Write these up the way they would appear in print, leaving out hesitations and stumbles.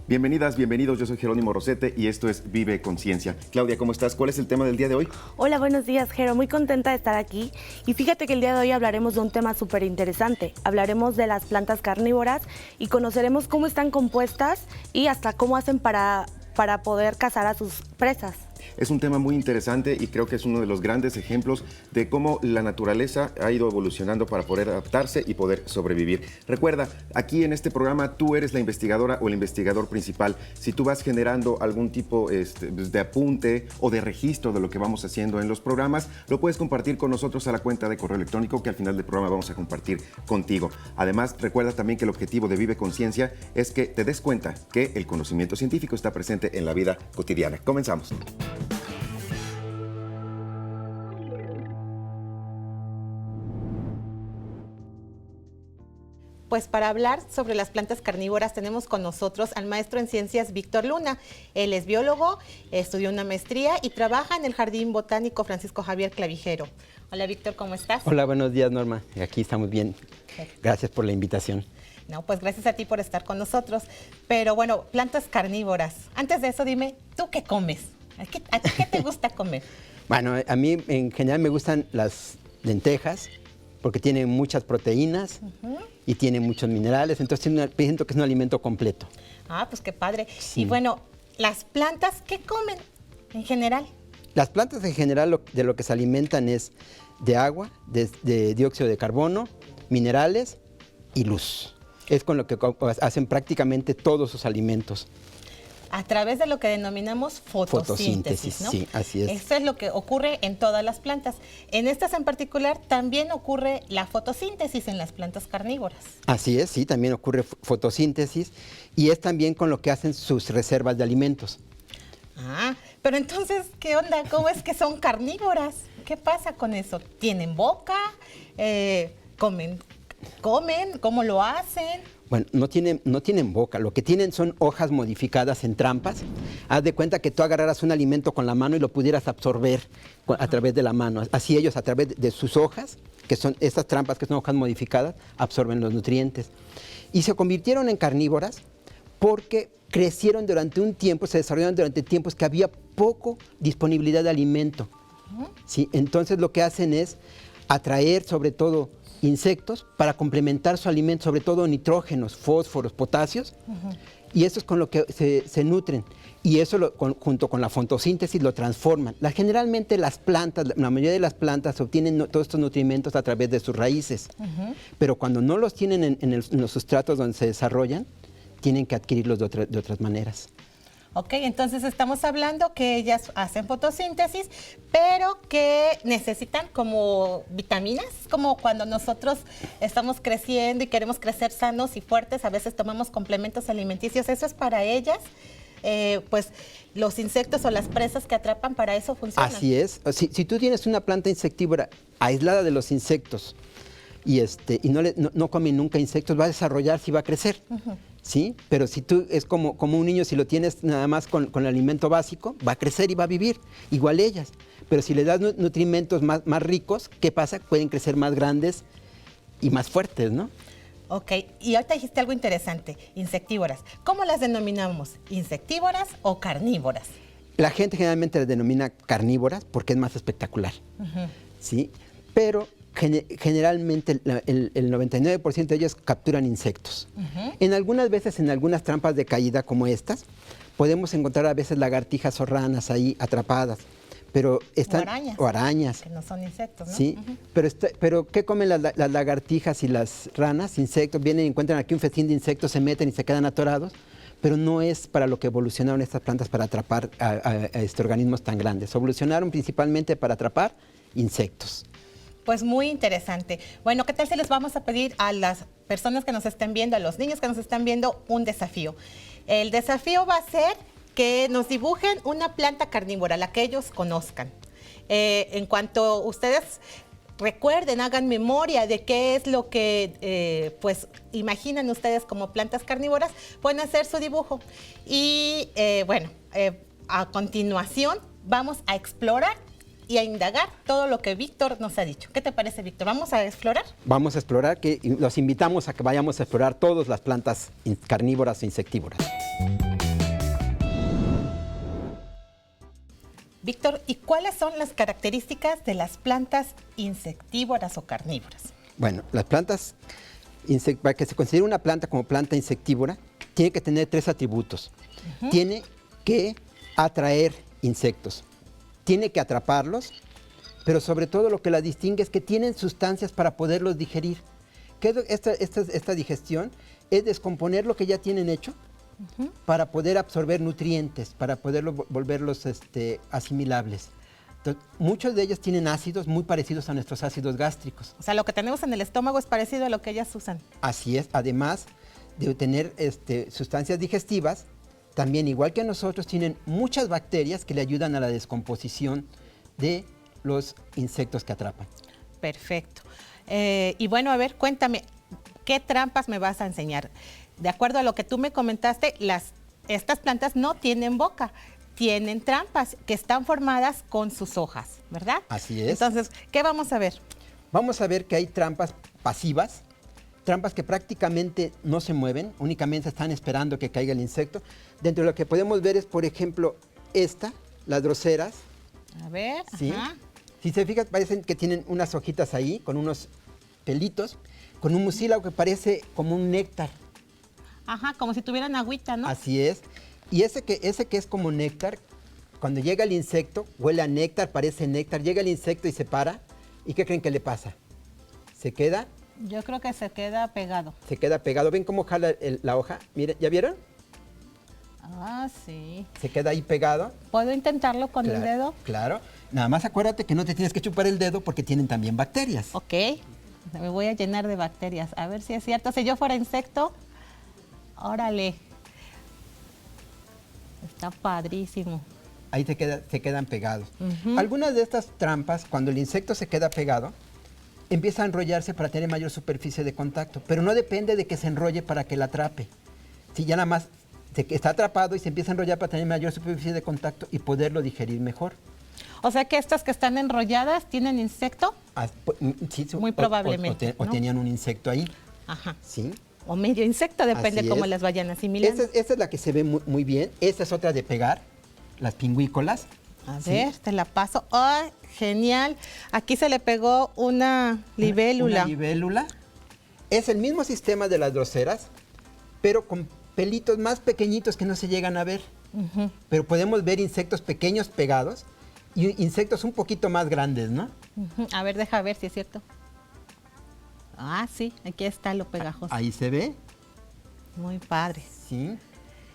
Bienvenidas, bienvenidos, yo soy Jerónimo Rosete y esto es Vive Conciencia. Claudia, ¿cómo estás? ¿Cuál es el tema del día de hoy? Hola, buenos días, Jero. Muy contenta de estar aquí. Y fíjate que el día de hoy hablaremos de un tema súper interesante. Hablaremos de las plantas carnívoras y conoceremos cómo están compuestas y hasta cómo hacen para poder cazar a sus presas. Es un tema muy interesante y creo que es uno de los grandes ejemplos de cómo la naturaleza ha ido evolucionando para poder adaptarse y poder sobrevivir. Recuerda, aquí en este programa tú eres la investigadora o el investigador principal. Si tú vas generando algún tipo de apunte o de registro de lo que vamos haciendo en los programas, lo puedes compartir con nosotros a la cuenta de correo electrónico que al final del programa vamos a compartir contigo. Además, recuerda también que el objetivo de Vive Conciencia es que te des cuenta que el conocimiento científico está presente en la vida cotidiana. Comenzamos. Pues para hablar sobre las plantas carnívoras tenemos con nosotros al maestro en ciencias Víctor Luna. Él es biólogo, estudió una maestría y trabaja en el Jardín Botánico Francisco Javier Clavijero. Hola Víctor, ¿cómo estás? Hola, buenos días Norma. Aquí estamos bien. Gracias por la invitación. No, pues gracias a ti por estar con nosotros. Pero bueno, plantas carnívoras. Antes de eso dime, ¿tú qué comes? ¿A ti qué te gusta comer? Bueno, a mí en general me gustan las lentejas porque tienen muchas proteínas y tienen muchos minerales, entonces siento que es un alimento completo. Ah, pues qué padre. Sí. Y bueno, ¿las plantas qué comen en general? Las plantas en general de lo que se alimentan es de agua, de dióxido de carbono, minerales y luz. Es con lo que hacen prácticamente todos sus alimentos. A través de lo que denominamos fotosíntesis, ¿no? Sí, así es. Esto es lo que ocurre en todas las plantas. En estas en particular también ocurre la fotosíntesis en las plantas carnívoras. Así es, sí, también ocurre fotosíntesis y es también con lo que hacen sus reservas de alimentos. Ah, pero entonces, ¿qué onda? ¿Cómo es que son carnívoras? ¿Qué pasa con eso? ¿Tienen boca? ¿Comen? ¿Cómo lo hacen? Bueno, no tienen boca, lo que tienen son hojas modificadas en trampas. Haz de cuenta que tú agarraras un alimento con la mano y lo pudieras absorber a través de la mano. Así ellos a través de sus hojas, que son estas trampas que son hojas modificadas, absorben los nutrientes. Y se convirtieron en carnívoras porque crecieron durante un tiempo, se desarrollaron durante tiempos que había poco disponibilidad de alimento. ¿Sí? Entonces lo que hacen es atraer sobre todo insectos para complementar su alimento, sobre todo nitrógenos, fósforos, potasios, y eso es con lo que se nutren. Y eso junto con la fotosíntesis lo transforman. Generalmente las plantas, la mayoría de las plantas obtienen todos estos nutrimentos a través de sus raíces, pero cuando no los tienen en los sustratos donde se desarrollan, tienen que adquirirlos de otras maneras. Ok, entonces estamos hablando que ellas hacen fotosíntesis, pero que necesitan como vitaminas, como cuando nosotros estamos creciendo y queremos crecer sanos y fuertes, a veces tomamos complementos alimenticios, ¿eso es para ellas? Pues los insectos o las presas que atrapan para eso funcionan. Así es, si tú tienes una planta insectívora aislada de los insectos y no come nunca insectos, va a desarrollarse y va a crecer. ¿Sí? Pero si tú es como un niño, si lo tienes nada más con el alimento básico, va a crecer y va a vivir, igual ellas. Pero si le das nutrimentos más ricos, ¿qué pasa? Pueden crecer más grandes y más fuertes, ¿no? Ok, y ahorita dijiste algo interesante, insectívoras. ¿Cómo las denominamos? ¿Insectívoras o carnívoras? La gente generalmente las denomina carnívoras porque es más espectacular, ¿sí? Pero generalmente el 99% de ellos capturan insectos. En algunas veces, en algunas trampas de caída como estas, podemos encontrar a veces lagartijas o ranas ahí atrapadas. Pero están, o arañas. Que no son insectos, ¿no? Sí, pero ¿qué comen las lagartijas y las ranas? Insectos, vienen y encuentran aquí un festín de insectos, se meten y se quedan atorados, pero no es para lo que evolucionaron estas plantas para atrapar a organismos tan grandes. Evolucionaron principalmente para atrapar insectos. Pues muy interesante. Bueno, ¿qué tal si les vamos a pedir a las personas que nos estén viendo, a los niños que nos están viendo, un desafío? El desafío va a ser que nos dibujen una planta carnívora, la que ellos conozcan. En cuanto ustedes recuerden, hagan memoria de qué es lo que pues imaginan ustedes como plantas carnívoras, pueden hacer su dibujo. Y bueno, a continuación vamos a explorar y a indagar todo lo que Víctor nos ha dicho. ¿Qué te parece, Víctor? ¿Vamos a explorar? Vamos a explorar, los invitamos a que vayamos a explorar todas las plantas carnívoras e insectívoras. Víctor, ¿y cuáles son las características de las plantas insectívoras o carnívoras? Bueno, las plantas, para que se considere una planta como planta insectívora, tiene que tener 3 atributos. Tiene que atraer insectos, tiene que atraparlos, pero sobre todo lo que la distingue es que tienen sustancias para poderlos digerir. Esta digestión es descomponer lo que ya tienen hecho para poder absorber nutrientes, para volverlos asimilables. Entonces, muchos de ellos tienen ácidos muy parecidos a nuestros ácidos gástricos. O sea, lo que tenemos en el estómago es parecido a lo que ellas usan. Así es, además de tener sustancias digestivas, también igual que nosotros tienen muchas bacterias que le ayudan a la descomposición de los insectos que atrapan. Perfecto. Y bueno, a ver, cuéntame, ¿qué trampas me vas a enseñar? De acuerdo a lo que tú me comentaste, estas plantas no tienen boca, tienen trampas que están formadas con sus hojas, ¿verdad? Así es. Entonces, ¿qué vamos a ver? Vamos a ver que hay trampas pasivas, trampas que prácticamente no se mueven, únicamente están esperando que caiga el insecto. Dentro de lo que podemos ver es, por ejemplo, las droseras. A ver, ¿sí? ajá. Si se fijan, parecen que tienen unas hojitas ahí, con unos pelitos, con un mucílago que parece como un néctar. Ajá, como si tuvieran agüita, ¿no? Así es. Y ese que es como néctar, cuando llega el insecto, huele a néctar, parece néctar, llega el insecto y se para. ¿Y qué creen que le pasa? Se queda. Yo creo que se queda pegado. Se queda pegado. ¿Ven cómo jala la hoja? Miren, ¿ya vieron? Ah, sí. Se queda ahí pegado. ¿Puedo intentarlo con el dedo? Claro. Nada más acuérdate que no te tienes que chupar el dedo porque tienen también bacterias. Ok. Me voy a llenar de bacterias. A ver si es cierto. Si yo fuera insecto, órale. Está padrísimo. Ahí se quedan pegados. Algunas de estas trampas, cuando el insecto se queda pegado, empieza a enrollarse para tener mayor superficie de contacto, pero no depende de que se enrolle para que la atrape. Si ya nada más está atrapado y se empieza a enrollar para tener mayor superficie de contacto y poderlo digerir mejor. O sea que estas que están enrolladas tienen insecto. Sí, Muy probablemente. O ¿no? tenían un insecto ahí. Ajá. Sí. O medio insecto, depende Así cómo es. las vayan asimilando. Esta es la que se ve muy bien. Esta es otra de pegar, las pingüícolas. A ¿sí? ver, te la paso. ¡Ay, genial! Aquí se le pegó una libélula. Una libélula. Es el mismo sistema de las droseras, pero con pelitos más pequeñitos que no se llegan a ver. Pero podemos ver insectos pequeños pegados y insectos un poquito más grandes, ¿no? A ver, deja ver si es cierto. Ah, sí, aquí está lo pegajoso. Ahí se ve. Muy padre. Sí.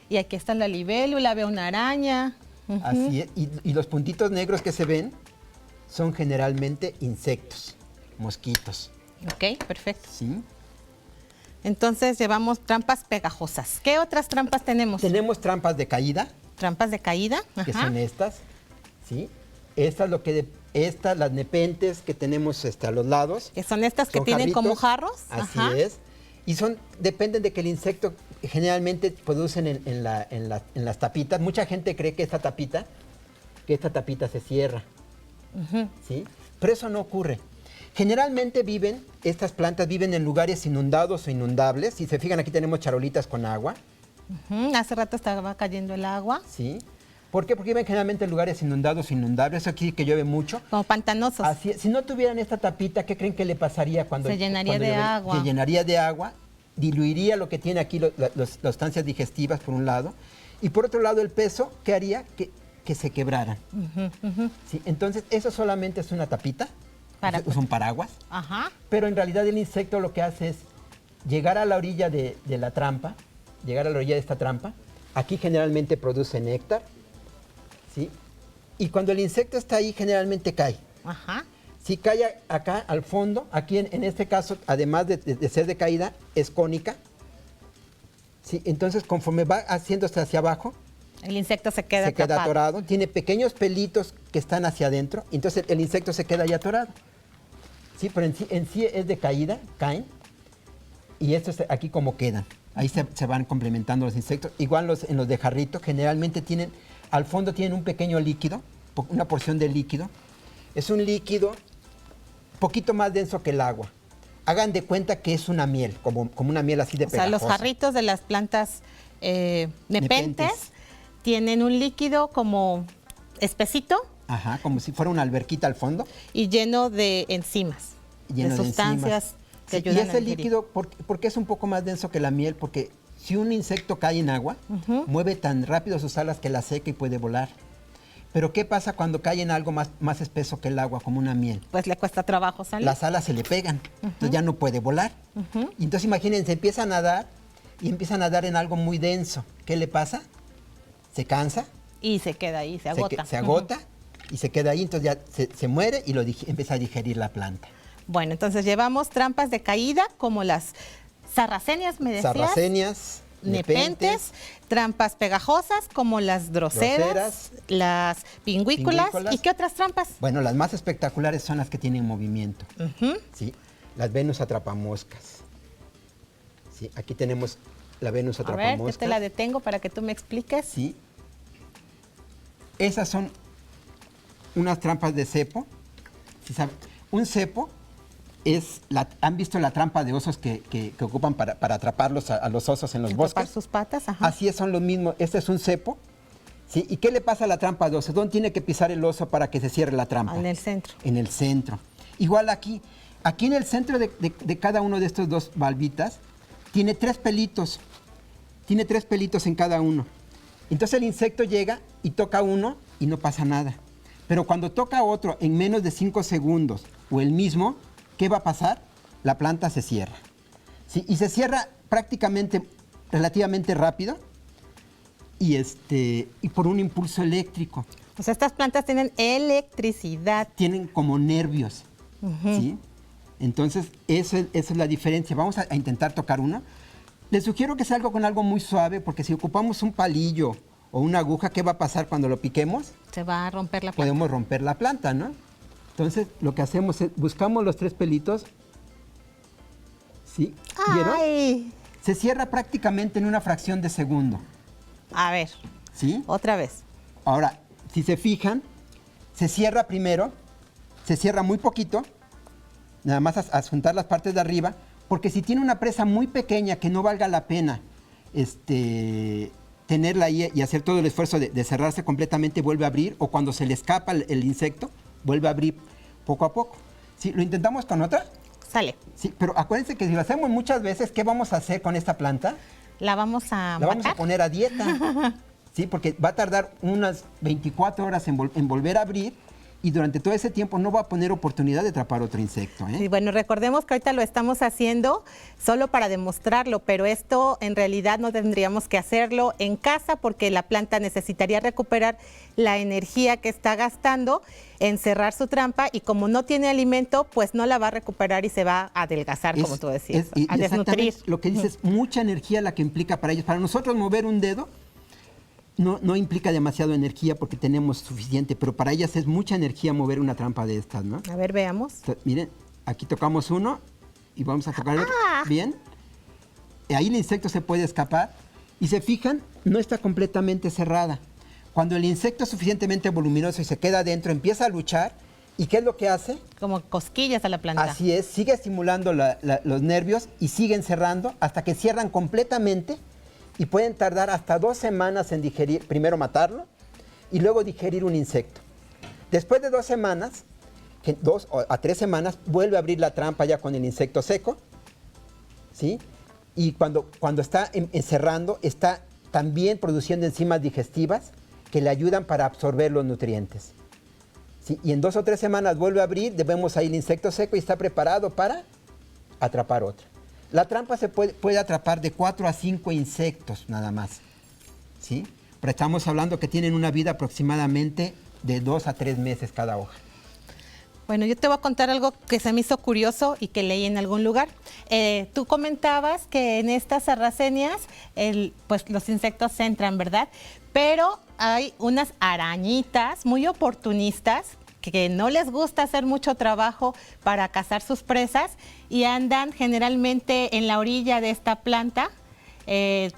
Y aquí está la libélula, veo una araña. Así es. Y los puntitos negros que se ven son generalmente insectos, mosquitos. Ok, perfecto. Sí. Entonces llevamos trampas pegajosas. ¿Qué otras trampas tenemos? Tenemos trampas de caída, Trampas de caída. que Ajá. son estas. ¿Sí? Estas, las nepentes que tenemos a los lados. Que son estas que Son tienen como jarritos. jarros. Así Ajá. es. Y dependen de que el insecto generalmente producen en las tapitas. Mucha gente cree que esta tapita se cierra. ¿Sí? Pero eso no ocurre. Generalmente estas plantas viven en lugares inundados o inundables. Si se fijan, aquí tenemos charolitas con agua. Hace rato estaba cayendo el agua. ¿Sí? ¿Por qué? Porque viven generalmente en lugares inundados o inundables. Eso quiere decir que llueve mucho. Como pantanosos. Así es. Si no tuvieran esta tapita, ¿qué creen que le pasaría cuando Se llenaría cuando de llueve? agua. Se llenaría de agua, diluiría lo que tiene aquí las sustancias digestivas por un lado, y por otro lado el peso, ¿qué haría? Que se quebraran. ¿Sí? Entonces, eso solamente es una tapita, es un paraguas, Ajá. pero en realidad el insecto lo que hace es llegar a la orilla de la trampa, llegar a la orilla de esta trampa. Aquí generalmente produce néctar, ¿sí? Y cuando el insecto está ahí, generalmente cae. Ajá. Si cae acá al fondo, aquí en este caso, además de ser de caída, es cónica. ¿Sí? Entonces, conforme va haciéndose hacia abajo, El insecto se queda se queda atrapado. atorado. Tiene pequeños pelitos que están hacia adentro. Entonces, el insecto se queda ahí atorado. ¿Sí? Pero en sí es de caída, caen. Y estos aquí como quedan. Ahí se van complementando los insectos. Igual en los de jarrito, generalmente al fondo tienen un pequeño líquido, una porción de líquido, Es un líquido poquito más denso que el agua. Hagan de cuenta que es una miel, como una miel así de pegajosa. O sea, los jarritos de las plantas nepentes tienen un líquido como espesito. Ajá, como si fuera una alberquita al fondo. Y lleno de enzimas, de sustancias que ayudan a digerir. Y ese digerir. líquido, ¿por qué es un poco más denso que la miel? Porque si un insecto cae en agua, mueve tan rápido sus alas que la seca y puede volar. Pero ¿qué pasa cuando cae en algo más espeso que el agua, como una miel? Pues le cuesta trabajo salir. Las alas se le pegan, entonces ya no puede volar. Y entonces imagínense, empieza a nadar y empieza a nadar en algo muy denso. ¿Qué le pasa? Se cansa. Y se queda ahí, se agota. Se agota y se queda ahí, entonces ya se muere y empieza a digerir la planta. Bueno, entonces llevamos trampas de caída como las sarracenias, me decías. Sarracenias, nepentes, trampas pegajosas como las droseras, las pingüículas. ¿Y qué otras trampas? Bueno, las más espectaculares son las que tienen movimiento. ¿Sí? Las Venus atrapamoscas. ¿Sí? Aquí tenemos la Venus atrapamoscas. A ver, yo te la detengo para que tú me expliques. Sí. Esas son unas trampas de cepo. ¿Sí saben? Un cepo es, ¿han visto la trampa de osos que ocupan para atraparlos a los osos en los bosques? Atrapar sus patas, ajá. Así es, son lo mismo. Este es un cepo. ¿Sí? ¿Y qué le pasa a la trampa de oso? ¿Dónde tiene que pisar el oso para que se cierre la trampa? En el centro. En el centro. Igual aquí. Aquí en el centro de cada uno de estos dos valvitas tiene 3 pelitos. Tiene 3 pelitos en cada uno. Entonces el insecto llega y toca uno y no pasa nada. Pero cuando toca otro en menos de 5 segundos o el mismo, ¿qué va a pasar? La planta se cierra. ¿Sí? Y se cierra prácticamente, relativamente rápido y por un impulso eléctrico. O sea, estas plantas tienen electricidad. Tienen como nervios. ¿Sí? Entonces, esa es la diferencia. Vamos a intentar tocar uno. Les sugiero que sea algo con algo muy suave, porque si ocupamos un palillo o una aguja, ¿qué va a pasar cuando lo piquemos? Se va a romper la planta. Podemos romper la planta, ¿no? Entonces, lo que hacemos es, buscamos los 3 pelitos. ¿Sí? ¿Vieron? ¡Ay! Se cierra prácticamente en una fracción de segundo. A ver. ¿Sí? Otra vez. Ahora, si se fijan, se cierra primero, se cierra muy poquito, nada más a juntar las partes de arriba, porque si tiene una presa muy pequeña que no valga la pena tenerla ahí y hacer todo el esfuerzo de cerrarse completamente, vuelve a abrir, o cuando se le escapa el insecto, vuelve a abrir poco a poco. ¿Sí? ¿Lo intentamos con otra? Sale. Sí, pero acuérdense que si lo hacemos muchas veces, ¿qué vamos a hacer con esta planta? La vamos a La vamos a poner a dieta. Sí, porque va a tardar unas 24 horas en volver a abrir y durante todo ese tiempo no va a poner oportunidad de atrapar otro insecto. Sí, bueno, recordemos que ahorita lo estamos haciendo solo para demostrarlo, pero esto en realidad no tendríamos que hacerlo en casa porque la planta necesitaría recuperar la energía que está gastando en cerrar su trampa y como no tiene alimento, pues no la va a recuperar y se va a adelgazar, como tú decías, a desnutrir. Lo que dices, mucha energía la que implica para ellos. Para nosotros mover un dedo no implica demasiada energía porque tenemos suficiente, pero para ellas es mucha energía mover una trampa de estas, ¿no? A ver, veamos. Entonces, miren, aquí tocamos uno y vamos a tocar el otro. Bien. Ahí el insecto se puede escapar y se fijan, no está completamente cerrada. Cuando el insecto es suficientemente voluminoso y se queda adentro, empieza a luchar. ¿Y qué es lo que hace? Como cosquillas a la planta. Así es, sigue estimulando los nervios y siguen cerrando hasta que cierran completamente. Y pueden tardar hasta 2 semanas en digerir, primero matarlo y luego digerir un insecto. Después de 2 semanas, 2 a 3 semanas, vuelve a abrir la trampa ya con el insecto seco, ¿sí? Y cuando está encerrando, está también produciendo enzimas digestivas que le ayudan para absorber los nutrientes. ¿Sí? Y en 2 o 3 semanas vuelve a abrir, vemos ahí el insecto seco y está preparado para atrapar otro. La trampa se puede atrapar de 4 a 5 insectos nada más, ¿sí? Pero estamos hablando que tienen una vida aproximadamente de 2 a 3 meses cada hoja. Bueno, yo te voy a contar algo que se me hizo curioso y que leí en algún lugar. Tú comentabas que en estas sarracenias pues los insectos entran, ¿verdad? Pero hay unas arañitas muy oportunistas que no les gusta hacer mucho trabajo para cazar sus presas y andan generalmente en la orilla de esta planta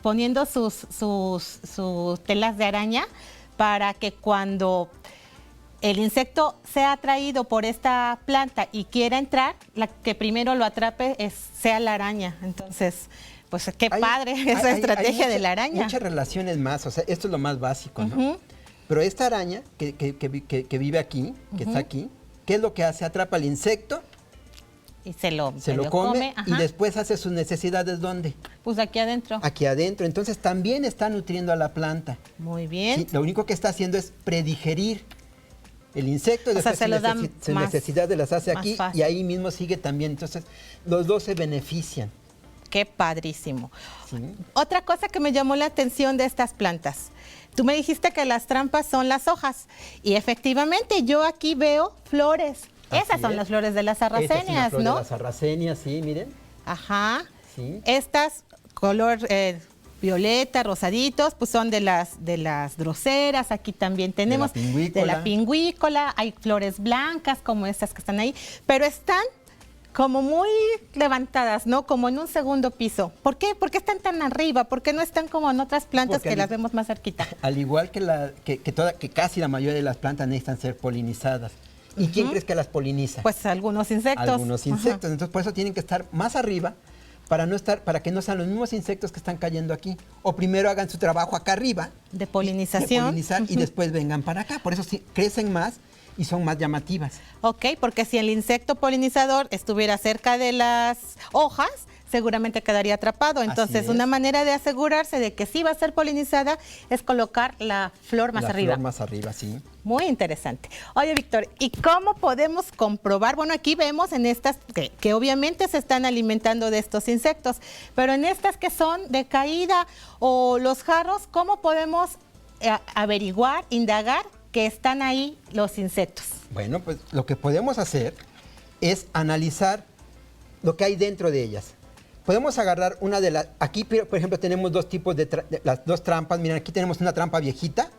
poniendo sus telas de araña para que cuando el insecto sea atraído por esta planta y quiera entrar, la que primero lo atrape sea la araña. Entonces, pues qué padre esa estrategia de la araña. Muchas relaciones más, o sea, esto es lo más básico, ¿no? Pero esta araña que vive aquí, que está aquí, ¿qué es lo que hace? Atrapa al insecto, y se lo come y ajá. después hace sus necesidades, ¿dónde? Pues aquí adentro. Aquí adentro. Entonces también está nutriendo a la planta. Muy bien. Sí, lo único que está haciendo es predigerir el insecto, y después se lo da sus necesidades las hace aquí fácil. y ahí mismo sigue también. Entonces los dos se benefician. Qué padrísimo. Sí. Otra cosa que me llamó la atención de estas plantas. Tú me dijiste que las trampas son las hojas y efectivamente yo aquí veo flores. Esas son las flores de las sarracenias, flor ¿no? de las sarracenias, sí, miren. Ajá. Sí. Estas color violeta, rosaditos, pues son de las droseras. Aquí también tenemos de la pingüícola. Hay flores blancas como estas que están ahí, pero están como muy levantadas, ¿no? Como en un segundo piso. ¿Por qué? ¿Por qué están tan arriba? ¿Por qué no están como en otras plantas que las vemos más cerquita? Al igual que casi la mayoría de las plantas necesitan ser polinizadas. ¿Y quién crees que las poliniza? Pues algunos insectos. Algunos insectos. Entonces por eso tienen que estar más arriba para que no sean los mismos insectos que están cayendo aquí. O primero hagan su trabajo acá arriba. De polinización. De polinizar y después vengan para acá. Por eso sí, crecen más y son más llamativas. Ok, porque si el insecto polinizador estuviera cerca de las hojas, seguramente quedaría atrapado. Entonces, una manera de asegurarse de que sí va a ser polinizada es colocar la flor más arriba. La flor más arriba, sí. Muy interesante. Oye, Víctor, ¿y cómo podemos comprobar? Bueno, aquí vemos en estas que obviamente se están alimentando de estos insectos, pero en estas que son de caída o los jarros, ¿cómo podemos averiguar, indagar que están ahí los insectos? Bueno, pues lo que podemos hacer es analizar lo que hay dentro de ellas. Podemos agarrar una de las... Aquí, por ejemplo, tenemos dos tipos las dos trampas. Miren, aquí tenemos una trampa viejita,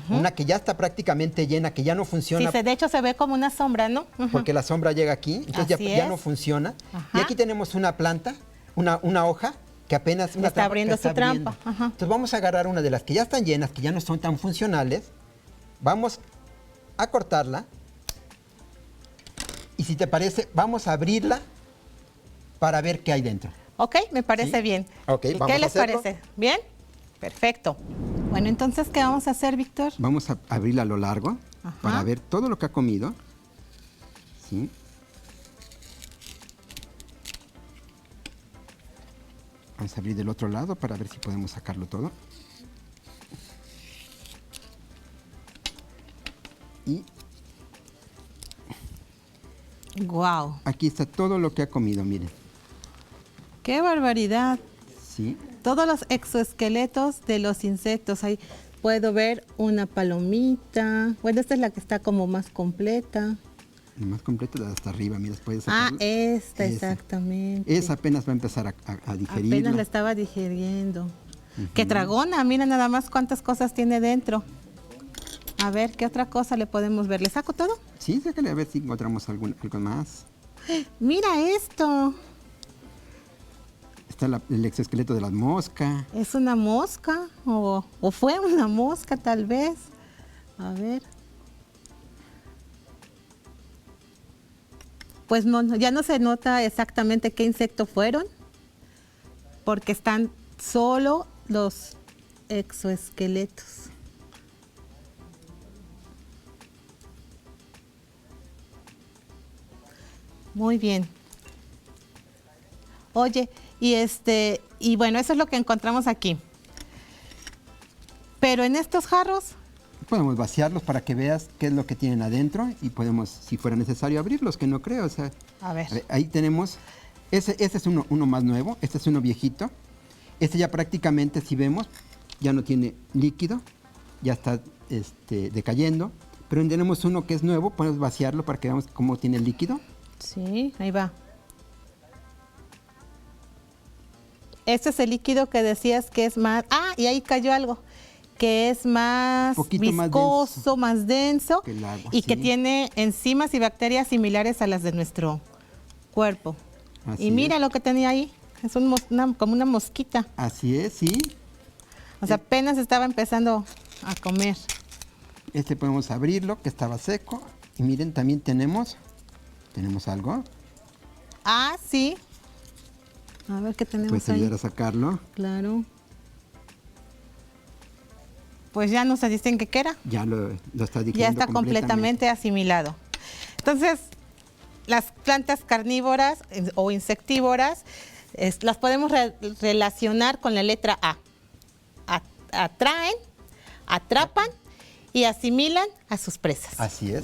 una que ya está prácticamente llena, que ya no funciona. Sí, de hecho se ve como una sombra, ¿no? Porque la sombra llega aquí, entonces ya no funciona. Y aquí tenemos una planta, una hoja, que apenas... Está abriendo su trampa. Entonces vamos a agarrar una de las que ya están llenas, que ya no son tan funcionales. Vamos a cortarla. Y si te parece, vamos a abrirla para ver qué hay dentro. Ok, me parece bien. Ok, vamos ¿Qué a les hacerlo? parece? ¿Bien? Perfecto. Bueno, entonces, ¿qué vamos a hacer, Víctor? Vamos a abrirla a lo largo para ver todo lo que ha comido. ¿Sí? Vamos a abrir del otro lado para ver si podemos sacarlo todo. Y Wow. aquí está todo lo que ha comido, miren. ¡Qué barbaridad! Sí. Todos los exoesqueletos de los insectos. Ahí puedo ver una palomita. Bueno, esta es la que está como más completa. La más completa de hasta arriba, mira, puedes Ah, sacarla. esta, exactamente. Esa apenas va a empezar a digerir. Apenas la estaba digiriendo. ¡Qué tragona! Mira nada más cuántas cosas tiene dentro. A ver, ¿qué otra cosa le podemos ver? ¿Le saco todo? Sí, sácale a ver si encontramos algo más. ¡Mira esto! Está el exoesqueleto de la mosca. ¿Es una mosca? ¿O fue una mosca tal vez? A ver. Pues no, ya no se nota exactamente qué insecto fueron, porque están solo los exoesqueletos. Muy bien. Oye, y bueno, eso es lo que encontramos aquí. Pero en estos jarros, Podemos vaciarlos para que veas qué es lo que tienen adentro y podemos, si fuera necesario, abrirlos, que no creo. O sea, a ver. Ahí tenemos, este es uno más nuevo, este es uno viejito. Este ya prácticamente, si vemos, ya no tiene líquido, ya está decayendo. Pero tenemos uno que es nuevo, podemos vaciarlo para que veamos cómo tiene el líquido. Sí, ahí va. Este es el líquido que decías que es más... Ah, y ahí cayó algo. Que es más viscoso, más denso que el agua, y que sí. tiene enzimas y bacterias similares a las de nuestro cuerpo. Así y mira es. lo que tenía ahí. Es como una mosquita. Así es, sí. O sea, apenas estaba empezando a comer. Este podemos abrirlo, que estaba seco. Y miren, también tenemos algo. Ah, sí. A ver qué tenemos Puedes ahí. ayudar a sacarlo. Claro. Pues ya nos dicen que era. Ya lo está digiriendo Ya está completamente asimilado. Entonces, las plantas carnívoras o insectívoras las podemos relacionar con la letra A. Atraen, atrapan y asimilan a sus presas. Así es.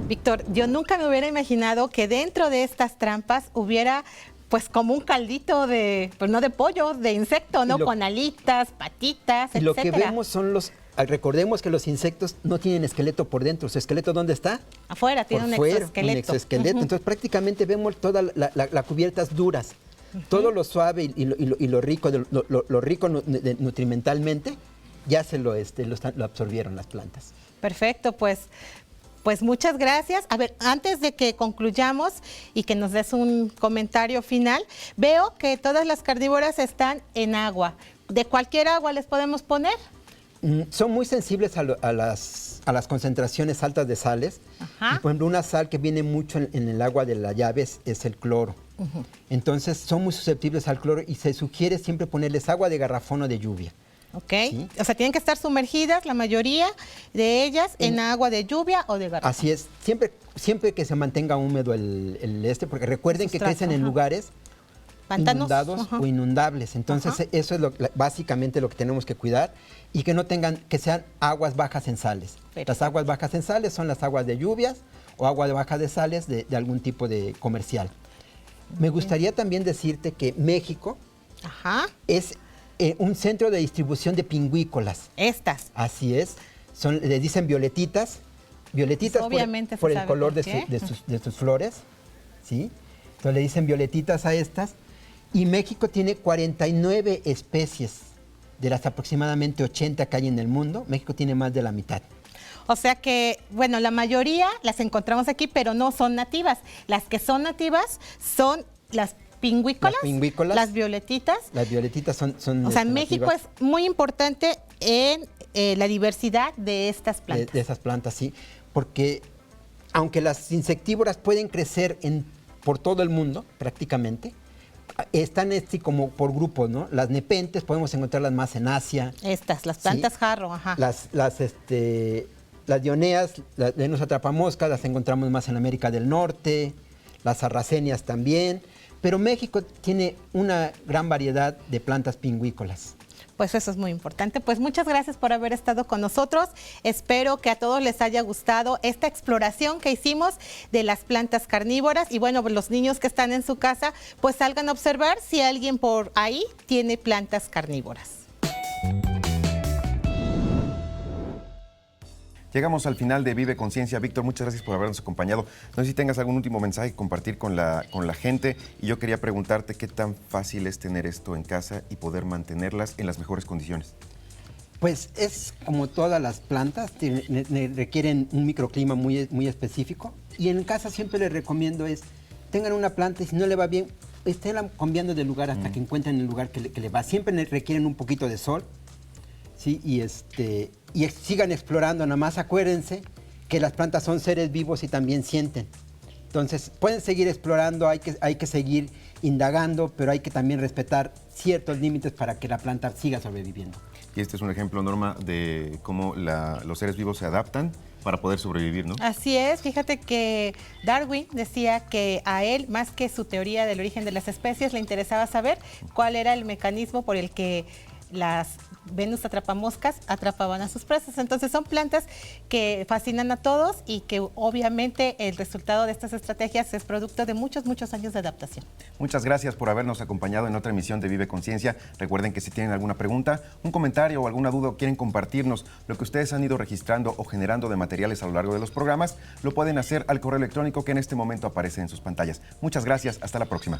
Víctor, yo nunca me hubiera imaginado que dentro de estas trampas hubiera pues como un caldito de, pues no de pollo, de insecto, ¿no? Con alitas, patitas, y lo que etcétera. vemos son recordemos que los insectos no tienen esqueleto por dentro. ¿Su esqueleto dónde está? Afuera, tiene un exoesqueleto. Un exoesqueleto. Entonces prácticamente vemos toda la cubiertas duras. Todo lo suave y lo rico, lo rico nutrimentalmente, ya lo absorbieron las plantas. Perfecto, pues muchas gracias. A ver, antes de que concluyamos y que nos des un comentario final, veo que todas las carnívoras están en agua. ¿De cualquier agua les podemos poner? Son muy sensibles a las concentraciones altas de sales. Ajá. Y, por ejemplo, una sal que viene mucho en el agua de la llave es el cloro. Entonces son muy susceptibles al cloro y se sugiere siempre ponerles agua de garrafón o de lluvia. Ok, ¿Sí? O sea, tienen que estar sumergidas la mayoría de ellas en agua de lluvia o de garrafón. Así es, siempre que se mantenga húmedo porque recuerden que Sustrato, crecen en ajá. lugares Pantanos, inundados ajá. o inundables. Entonces Ajá. eso es básicamente lo que tenemos que cuidar y que sean aguas bajas en sales. Perfecto. Las aguas bajas en sales son las aguas de lluvias o agua de baja de sales de algún tipo de comercial. Me gustaría también decirte que México Ajá, es un centro de distribución de pingüícolas. estas. Así es. Le dicen violetitas. Violetitas Pues obviamente por se el sabe color por de, qué. de sus flores. ¿Sí? Entonces le dicen violetitas a estas. Y México tiene 49 especies de las aproximadamente 80 que hay en el mundo. México tiene más de la mitad. O sea que, bueno, la mayoría las encontramos aquí, pero no son nativas. Las que son nativas son las pingüícolas, Las pingüícolas. las violetitas. Las violetitas son O sea, México nativas es muy importante en la diversidad de estas plantas. de esas plantas, sí. Porque aunque las insectívoras pueden crecer por todo el mundo, prácticamente, están como por grupos, ¿no? Las nepentes podemos encontrarlas más en Asia. Las plantas Sí. jarro, ajá. Las dioneas, las Venus atrapamoscas, las encontramos más en América del Norte, las sarracenias también, pero México tiene una gran variedad de plantas pingüícolas. Pues eso es muy importante. Pues muchas gracias por haber estado con nosotros. Espero que a todos les haya gustado esta exploración que hicimos de las plantas carnívoras. Y bueno, pues los niños que están en su casa, pues salgan a observar si alguien por ahí tiene plantas carnívoras. Llegamos al final de Vive Conciencia. Víctor, muchas gracias por habernos acompañado. No sé si tengas algún último mensaje que compartir con la gente. Y yo quería preguntarte qué tan fácil es tener esto en casa y poder mantenerlas en las mejores condiciones. Pues es como todas las plantas, requieren un microclima muy específico. Y en casa siempre les recomiendo tengan una planta y si no le va bien, estén cambiando de lugar hasta que encuentren el lugar que le va. Siempre requieren un poquito de sol. Sí, y sigan explorando, nada más acuérdense que las plantas son seres vivos y también sienten. Entonces, pueden seguir explorando, hay que seguir indagando, pero hay que también respetar ciertos límites para que la planta siga sobreviviendo. Y este es un ejemplo, Norma, de cómo los seres vivos se adaptan para poder sobrevivir, ¿no? Así es, fíjate que Darwin decía que a él, más que su teoría del origen de las especies, le interesaba saber cuál era el mecanismo por el que las Venus atrapamoscas atrapaban a sus presas. Entonces son plantas que fascinan a todos y que obviamente el resultado de estas estrategias es producto de muchos años de adaptación. Muchas gracias por habernos acompañado en otra emisión de Vive Conciencia. Recuerden que si tienen alguna pregunta, un comentario o alguna duda o quieren compartirnos lo que ustedes han ido registrando o generando de materiales a lo largo de los programas, lo pueden hacer al correo electrónico que en este momento aparece en sus pantallas. Muchas gracias, hasta la próxima.